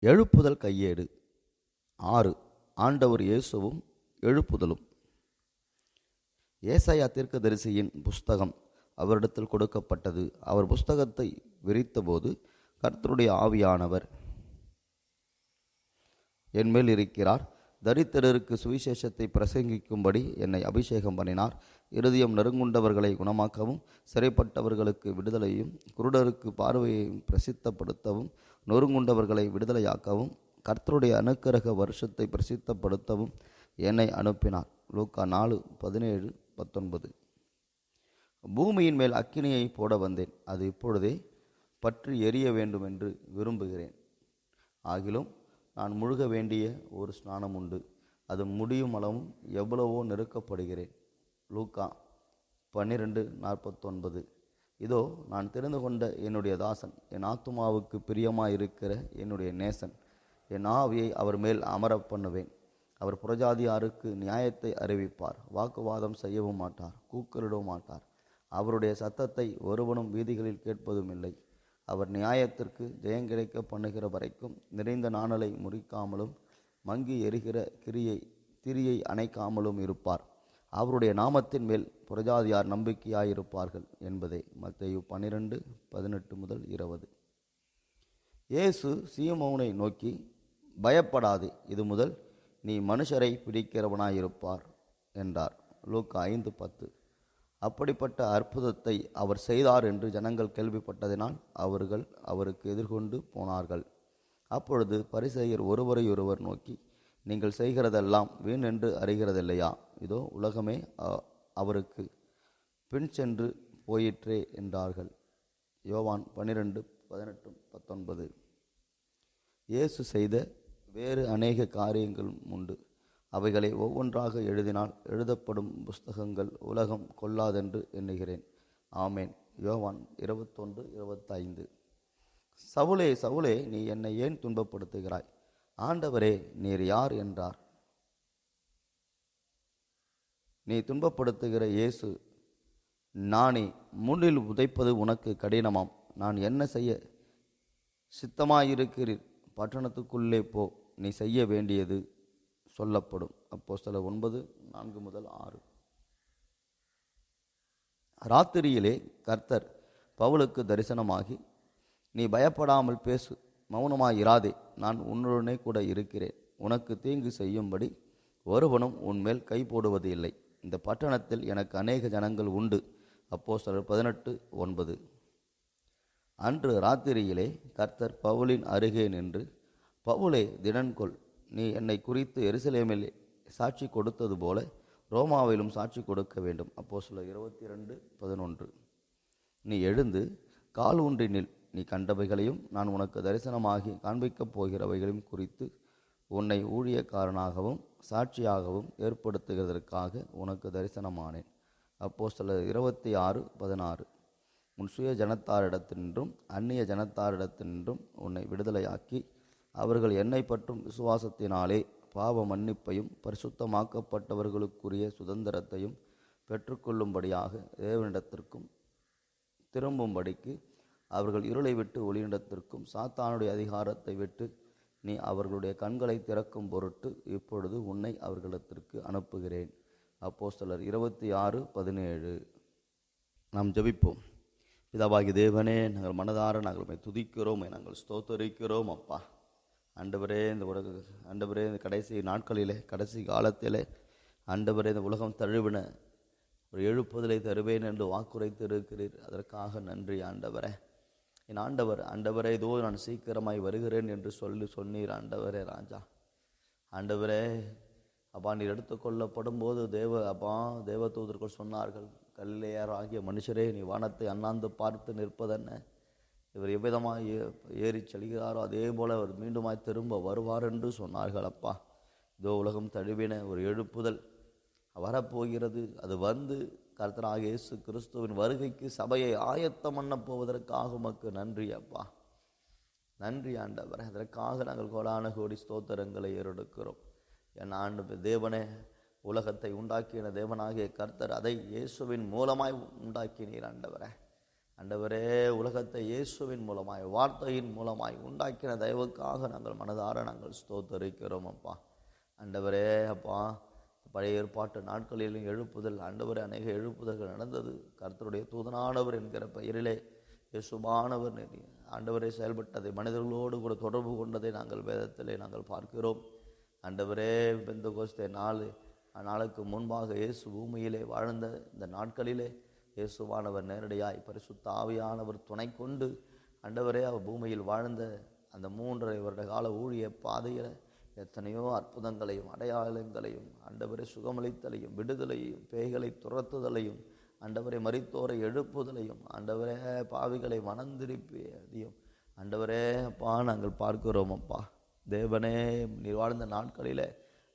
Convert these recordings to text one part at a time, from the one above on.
எழுப்புதல் கையேடு 6. ஆண்டவர் இயேசுவும் எழுப்புதலும். ஏசாயா தீர்க்கதரிசியின் புஸ்தகம் அவரிடத்தில் கொடுக்கப்பட்டது. அவர் புஸ்தகத்தை விரித்தபோது, கர்த்தருடைய ஆவியானவர் என்மேல் இருக்கிறார், தரித்திரருக்கு சுவிசேஷத்தை பிரசங்கிக்கும்படி என்னை அபிஷேகம் பண்ணினார். இருதயம் நெருங்குண்டவர்களை குணமாக்கவும், சிறைப்பட்டவர்களுக்கு விடுதலையும், குருடருக்கு பார்வையையும் பிரசித்தப்படுத்தவும், நொறுங்குண்டவர்களை விடுதலையாக்கவும், கர்த்தருடைய அனுக்கிரக வருஷத்தை பிரசித்தப்படுத்தவும் என்னை அனுப்பினார். லூக்கா 4:17-19. பூமியின் மேல் அக்கினியை போட வந்தேன், அது இப்பொழுதே பற்றி எரிய வேண்டும் என்று விரும்புகிறேன். ஆகிலும் நான் முழுக வேண்டிய ஒரு ஸ்நானம் உண்டு, அது முடியும் அளவும் எவ்வளவோ நெருக்கப்படுகிறேன். லூக்கா 12:49. இதோ நான் தெரிந்து கொண்ட என்னுடைய தாசன், என் ஆத்துமாவுக்கு பிரியமாயிருக்கிற என்னுடைய நேசன், என் ஆவியை அவர் மேல் அமர பண்ணுவேன். அவர் புறஜாதியாருக்கு நியாயத்தை அறிவிப்பார், வாக்குவாதம் செய்யவும் மாட்டார், கூக்குரலிடவும் மாட்டார். அவருடைய சத்தத்தை ஒருவனும் வீதிகளில் கேட்பதும் இல்லை. அவர் நியாயத்திற்கு ஜெயங்கிடைக்க பண்ணுகிற வரைக்கும் நிறைந்த நாணலை முறிக்காமலும் மங்கி எரிகிற திரியை அணைக்காமலும் இருப்பார். அவருடைய நாமத்தின் மேல் புறஜாதியார் நம்பிக்கையாயிருப்பார்கள் என்பதே. மத்தேயு 12:18-20. இயேசு சீமோனை நோக்கி, பயப்படாதே, இது முதல் நீ மனுஷரை பிடிக்கிறவனாயிருப்பார் என்றார். லூக்கா 5:10. அப்படிப்பட்ட அற்புதத்தை அவர் செய்தார் என்று ஜனங்கள் கேள்விப்பட்டதினால் அவர்கள் அவருக்கு எதிர்கொண்டு போனார்கள். அப்பொழுது பரிசேயர் ஒருவரையொருவர் நோக்கி, நீங்கள் செய்கிறதெல்லாம் வீண் என்று அறிகிறதில்லையா? இதோ உலகமே அவருக்கு பின் சென்று போயிற்றே என்றார்கள். யோவான் 12:18-19. இயேசு செய்த வேறு அநேக காரியங்களும் உண்டு. அவைகளை ஒவ்வொன்றாக எழுதினால் எழுதப்படும் புஸ்தகங்கள் உலகம் கொள்ளாதென்று எண்ணுகிறேன். ஆமேன். யோவான் 21:25. சவுலே, சவுலே, நீ என்னை ஏன் துன்பப்படுத்துகிறாய்? ஆண்டவரே, நீர் யார் என்றார். நீ துன்பப்படுத்துகிற இயேசு நானே. முள்ளில் உதைப்பது உனக்கு கடினமாம். நான் என்ன செய்ய சித்தமாயிருக்கிறீர்? பட்டணத்துக்குள்ளே போ, நீ செய்ய வேண்டியது சொல்லப்படும். அப்போஸ்தலர் 9:4-6. ராத்திரியிலே கர்த்தர் பவுலுக்கு தரிசனமாகி, நீ பயப்படாமல் பேசு, மௌனமாயிராதே, நான் உன்னுடனே கூட இருக்கிறேன். உனக்கு தீங்கு செய்யும்படி ஒருவனும் உன்மேல் கை போடுவது இல்லை. இந்த பட்டணத்தில் எனக்கு அநேக ஜனங்கள் உண்டு. அப்போஸ்தலர் 18:9. அன்று ராத்திரியிலே கர்த்தர் பவுலின் அருகே நின்று, பவுலே, திடன்கொள், நீ என்னை குறித்து எருசலேமில் சாட்சி கொடுத்தது போல ரோமாவிலும் சாட்சி கொடுக்க வேண்டும். அப்போஸ்தலர் 22:11. நீ எழுந்து கால் ஊன்றி நில். நீ கண்டவைகளையும் நான் உனக்கு தரிசனமாகி காண்பிக்கப் போகிறவைகளையும் குறித்து உன்னை ஊழியக்காரனாகவும் சாட்சியாகவும் ஏற்படுத்துகிறதற்காக உனக்கு தரிசனமானேன். அப்போஸ்தலர் 26:16. உன் சுய ஜனத்தாரிடத்தினின்றும் அந்நிய ஜனத்தாரிடத்தினின்றும் உன்னை விடுதலையாக்கி, அவர்கள் என்னை பற்றும் விசுவாசத்தினாலே பாவ மன்னிப்பையும் பரிசுத்தமாக்கப்பட்டவர்களுக்குரிய சுதந்திரத்தையும் பெற்றுக்கொள்ளும்படியாக தேவனிடத்திற்கும் திரும்பும்படிக்கு அவர்கள் இருளை விட்டு ஒளியிடத்திற்கும் சாத்தானுடைய அதிகாரத்தை விட்டு நீ அவர்களுடைய கண்களை திறக்கும் பொருட்டு இப்பொழுது உன்னை அவர்களிடத்திற்கு அனுப்புகிறேன். அப்போஸ்தலர் 26:17. நாம் ஜெபிப்போம். பிதாவாகிய தேவனே, நாங்கள் மனதார நாங்கள் துதிக்கிறோம், நாங்கள் ஸ்தோத்தரிக்கிறோம். அப்பா ஆண்டவரே, இந்த கடைசி நாட்களிலே, கடைசி காலத்திலே ஆண்டவரே, இந்த உலகம் தழுவின ஒரு எழுப்புதலை தருவேன் என்று வாக்குரைத்து இருக்கிறீர். அதற்காக நன்றி ஆண்டவரே. என் ஆண்டவரே, இதோ நான் சீக்கிரமாய் வருகிறேன் என்று சொன்னீர் ஆண்டவரே. ராஜா ஆண்டவரே, அப்பா, நீர் எடுத்துக்கொள்ளப்படும் போது தேவதூதர்கள் சொன்னார்கள், கலிலேயர் ஆகிய மனுஷரே, நீ வானத்தை அண்ணாந்து பார்த்து நிற்பதென்ன? இவர் எவ்விதமாய் ஏறி செல்கிறாரோ அதே போல அவர் மீண்டுமாய் திரும்ப வருவார் என்று சொன்னார்கள். அப்பா, இதோ உலகம் தழுவின ஒரு எழுப்புதல் வரப்போகிறது. அது வந்து கர்த்தராகிய இயேசு கிறிஸ்துவின் வருகைக்கு சபையை ஆயத்தம் பண்ண போவதற்காக உமக்கு நன்றி அப்பா. நன்றி ஆண்டவரே. அதற்காக நாங்கள் கோடான கோடி ஸ்தோத்திரங்களை ஏறெடுக்கிறோம். என் தேவனே, உலகத்தை உண்டாக்கின தேவனாகிய கர்த்தர் அதை இயேசுவின் மூலமாய் உண்டாக்கினீர் ஆண்டவரே. ஆண்டவரே, உலகத்தை இயேசுவின் மூலமாய் வார்த்தையின் மூலமாய் உண்டாக்கின தயவுக்காக நாங்கள் மனதார நாங்கள் ஸ்தோத்தரிக்கிறோம் அப்பா. ஆண்டவரே அப்பா, பழைய ஏற்பாட்டு நாட்களிலும் எழுப்புதல், ஆண்டவரே அநேக எழுப்புதல்கள் நடந்தது. கர்த்தருடைய தூதனானவர் என்கிற பெயரிலே இயேசுவானவர் ஆண்டவரே செயல்பட்டதை, மனிதர்களோடு கூட தொடர்பு கொண்டதை நாங்கள் வேதத்திலே நாங்கள் பார்க்கிறோம். ஆண்டவரே, பெந்தெகோஸ்தே நாளுக்கு முன்பாக இயேசு பூமியிலே வாழ்ந்த இந்த நாட்களிலே இயேசுவானவர் நேரடியாய் பரிசுத்த ஆவியானவர் துணை கொண்டு ஆண்டவரே அவர் பூமியில் வாழ்ந்த அந்த 3.5 வருட கால ஊழிய பாதையில் எத்தனையோ அற்புதங்களையும் அடையாளங்களையும், ஆண்டவரை சுகமளித்தலையும் விடுதலையும் பேய்களை துரத்துதலையும், ஆண்டவரை மரித்தோரை எழுப்புதலையும், ஆண்டவரே பாவிகளை மனந்திருப்பியதையும் ஆண்டவரே அப்பா நாங்கள் பார்க்கிறோம் அப்பா. தேவனே, நீர் வாழ்ந்த நாட்களில்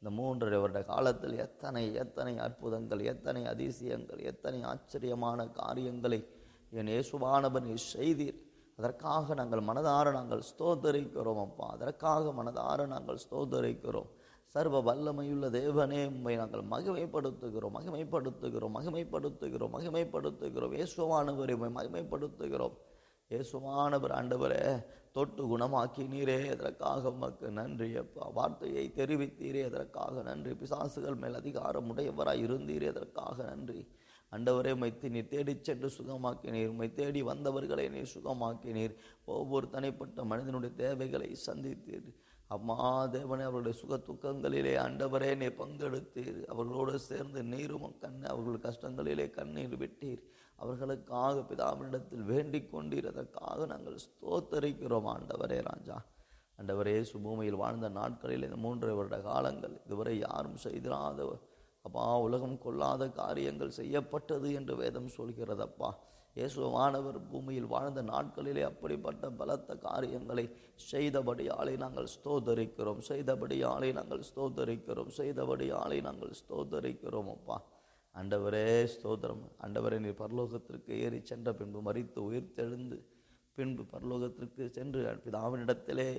இந்த 3.5 வருட காலத்தில் எத்தனை அற்புதங்கள், எத்தனை அதிசயங்கள், எத்தனை ஆச்சரியமான காரியங்களை என் இயேசுவானவர் நீர் செய்தீர். அதற்காக நாங்கள் மனதார நாங்கள் ஸ்தோத்தரிக்கிறோம் அப்பா. அதற்காக மனதார நாங்கள் ஸ்தோத்தரிக்கிறோம். சர்வ வல்லமையுள்ள தேவனே, உம்மை நாங்கள் மகிமைப்படுத்துகிறோம். இயேசுவானவரை உம்மை மகிமைப்படுத்துகிறோம். இயேசுவானவர் ஆண்டவரே தொட்டு குணமாக்கி நீரே, அதற்காக உமக்கு நன்றி அப்பா. வார்த்தையை தெரிவித்தீரே, அதற்காக நன்றி. பிசாசுகள் மேல் அதிகாரம் உடையவராய் இருந்தீரே, அதற்காக நன்றி. ஆண்டவரே, உம்மை நீர் தேடிச் சென்று சுகமாக்கினீர். உம்மை தேடி வந்தவர்களை நீர் சுகமாக்கினீர். ஒவ்வொரு தனிப்பட்ட மனிதனுடைய தேவைகளை சந்தித்தீர் அம்மா. தேவனே, அவர்களுடைய சுக துக்கங்களிலே ஆண்டவரே நீர் பங்கெடுத்தீர். அவர்களோடு சேர்ந்து நீரும் அவர்கள் கஷ்டங்களிலே கண்ணீர் விட்டீர். அவர்களுக்காக பிதாவினிடத்தில் வேண்டிக் கொண்டீர். அதற்காக நாங்கள் ஸ்தோத்தரிக்கிறோம் ஆண்டவரே ராஜா. ஆண்டவரே, பூமியில் வாழ்ந்த நாட்களில் இந்த 3.5 வருட காலங்கள் இதுவரை யாரும் செய்திராத அப்பா, உலகம் கொள்ளாத காரியங்கள் செய்யப்பட்டது என்று வேதம் சொல்கிறதப்பா. இயேசுவானவர் பூமியில் வாழ்ந்த நாட்களிலே அப்படிப்பட்ட பலத்த காரியங்களை செய்தபடியாலே நாங்கள் ஸ்தோத்தரிக்கிறோம் அப்பா. ஆண்டவரே ஸ்தோத்திரம். ஆண்டவரே, நீர் பரலோகத்திற்கு ஏறி சென்ற பின்பு மரித்து உயிர்த்தெழுந்து பின்பு பரலோகத்திற்கு சென்று பிதாவினிடத்திலே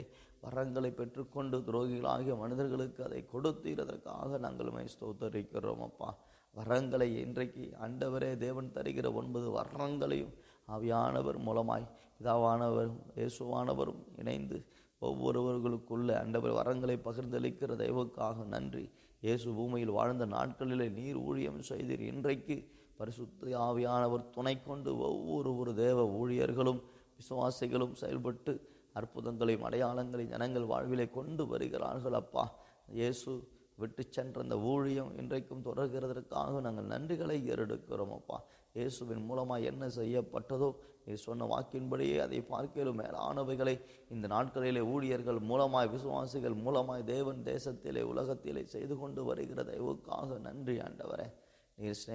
வரங்களை பெற்றுக்கொண்டு துரோகிகளாகிய மனிதர்களுக்கு அதை கொடுத்தீரதற்காக நாங்கள் ஸ்தோத்தரிக்கிறோம் அப்பா. வரங்களை இன்றைக்கு ஆண்டவரே தேவன் தருகிற 9 வரங்களையும் ஆவியானவர் மூலமாய் பிதாவானவரும் இயேசுவானவரும் இணைந்து ஒவ்வொருவர்களுக்குள்ள ஆண்டவர் வரங்களை பகிர்ந்தளிக்கிற தெய்வக்காக நன்றி. இயேசு பூமியில் வாழ்ந்த நாட்களிலே நீர் ஊழியம் செய்தீர். இன்றைக்கு பரிசுத்த ஆவியானவர் துணை கொண்டு ஒவ்வொரு தேவ ஊழியர்களும் விசுவாசிகளும் செயல்பட்டு அற்புதங்களையும் அடையாளங்களையும் ஜனங்கள் வாழ்விலே கொண்டு வருகிறார்கள் அப்பா. இயேசு விட்டு சென்ற அந்த ஊழியம் இன்றைக்கும் தொடர்கிறதற்காக நாங்கள் நன்றிகளை ஏறெடுக்கிறோம் அப்பா. இயேசுவின் மூலமாக என்ன செய்யப்பட்டதோ நீ சொன்ன வாக்கின்படியே அதை பார்க்கலும் மேலானவைகளை இந்த நாட்களிலே ஊழியர்கள் மூலமாய் விசுவாசிகள் மூலமாய் தேவன் தேசத்திலே உலகத்திலே செய்து கொண்டு வருகிற தெய்வக்காக நன்றி ஆண்டவரே.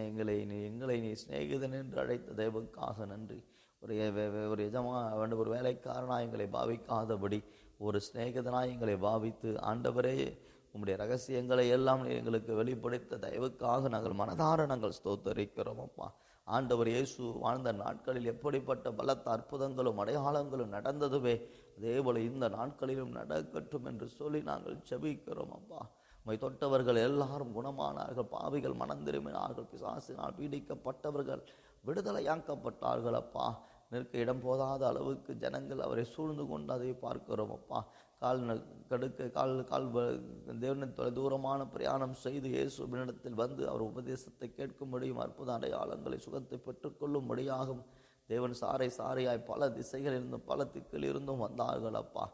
எங்களை நீ சிநேகிதன் என்று அழைத்த தெய்வக்காக நன்றி. ஒரு ஒரு வேலைக்காரனாய் எங்களை பாவிக்காதபடி ஒரு சிநேகிதனாய் எங்களை பாவித்து ஆண்டவரே உம்முடைய ரகசியங்களை எல்லாம் எங்களுக்கு வெளிப்படுத்த தயவுக்காக நாங்கள் மனதார நாங்கள் ஸ்தோத்தரிக்கிறோம் அப்பா. ஆண்டவர் இயேசு வாழ்ந்த நாட்களில் எப்படிப்பட்ட பலத்த அற்புதங்களும் அடையாளங்களும் நடந்ததுவே அதேபோல இந்த நாட்களிலும் நடக்கட்டும் என்று சொல்லி நாங்கள் ஜெபிக்கிறோம் அப்பா. உம்மை தொட்டவர்கள் எல்லாரும் குணமானார்கள், பாவிகள் மனம் திரும்பினார்கள், பிசாசினால் பீடிக்கப்பட்டவர்கள் விடுதலையாக்கப்பட்டார்கள் அப்பா. நிற்க இடம் போதாத அளவுக்கு ஜனங்கள் அவரை சூழ்ந்து கொண்டு அதை பார்க்கிறோம் அப்பா. கால் தேவனின் தூரமான பிரயாணம் செய்து இயேசுவினிடத்தில் வந்து அவர் உபதேசத்தை கேட்கும்படியும் அற்புத அடையாளங்களை சுகத்தை பெற்றுக்கொள்ளும்படியாகும் தேவன் சாரையாய் பல திசைகளிலிருந்தும் பல திக்கிலிருந்தும் வந்தார்கள் அப்பா.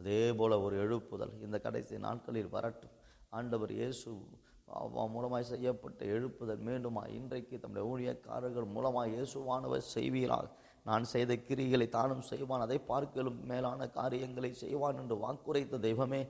அதே போல ஒரு எழுப்புதல் இந்த கடைசி நாட்களில் வரட்டும் ஆண்டவர். இயேசு மூலமாய் செய்யப்பட்ட எழுப்புதல் மீண்டுமாய் இன்றைக்கு தம்முடைய ஊழியக்காரர்கள் மூலமாய் இயேசுவானவர் செய்வீராக. நான் செய்த கிரிகளை தானும் செய்வான், அதை பார்க்கலும் மேலான காரியங்களை செய்வான் என்று வாக்குரைத்த தெய்வமே,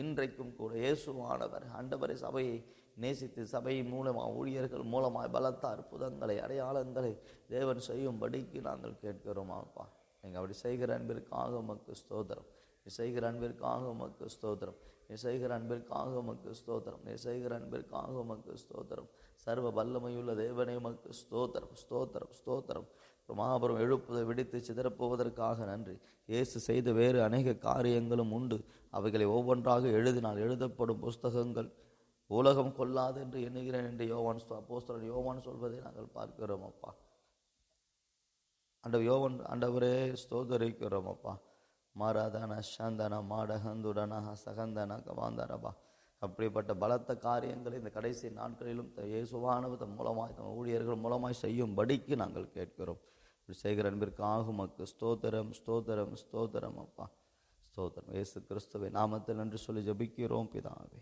இன்றைக்கும் கூட இயேசுவானவர் ஆண்டவரை சபையை நேசித்து சபையின் மூலமாக ஊழியர்கள் மூலமாய் பலத்த அற்புதங்களை அடையாளங்களை தேவன் செய்யும்படிக்கு நாங்கள் கேட்கிறோம் அப்பா. நீங்கள் அப்படி செய்கிற அன்பிற்காக உமக்கு ஸ்தோத்திரம். நீ செய்கிற அன்பிற்காக உமக்கு ஸ்தோத்திரம். நீ செய்கிற அன்பிற்காக உமக்கு ஸ்தோத்திரம். நீ செய்கிற அன்பிற்காக உமக்கு ஸ்தோத்திரம். சர்வ வல்லமையுள்ள தேவனே உமக்கு ஸ்தோத்திரம் ஸ்தோத்திரம் ஸ்தோத்திரம். மாபெரும் எழுப்புதை விடுத்து சிதறப்போவதற்காக நன்றி. இயேசு செய்த வேறு அநேக காரியங்களும் உண்டு. அவைகளை ஒவ்வொன்றாக எழுதினால் எழுதப்படும் புஸ்தகங்கள் உலகம் கொள்ளாது என்று எண்ணுகிறேன் என்று அப்போஸ்தலன் யோவான் சொல்வதை நாங்கள் பார்க்கிறோம் அப்பா. ஆண்டவரே ஸ்தோதரிக்கிறோம் அப்பா. மாராதன சந்தன மாடகந்துடன சகந்தன கவாந்தரபா. அப்படிப்பட்ட பலத்த காரியங்களை இந்த கடைசி நாட்களிலும் இயேசுவானவர் மூலமாய் ஊழியர்கள் மூலமாய் செய்யும்படிக்கு நாங்கள் கேட்கிறோம். செய்கிற அன்பிற்காக உமக்கு ஸ்தோத்திரம் ஸ்தோத்திரம் ஸ்தோத்திரம் அப்பா. ஸ்தோத்திரம். இயேசு கிறிஸ்துவை நாமத்தில் என்று சொல்லி ஜெபிக்கிறோம் பிதாவே.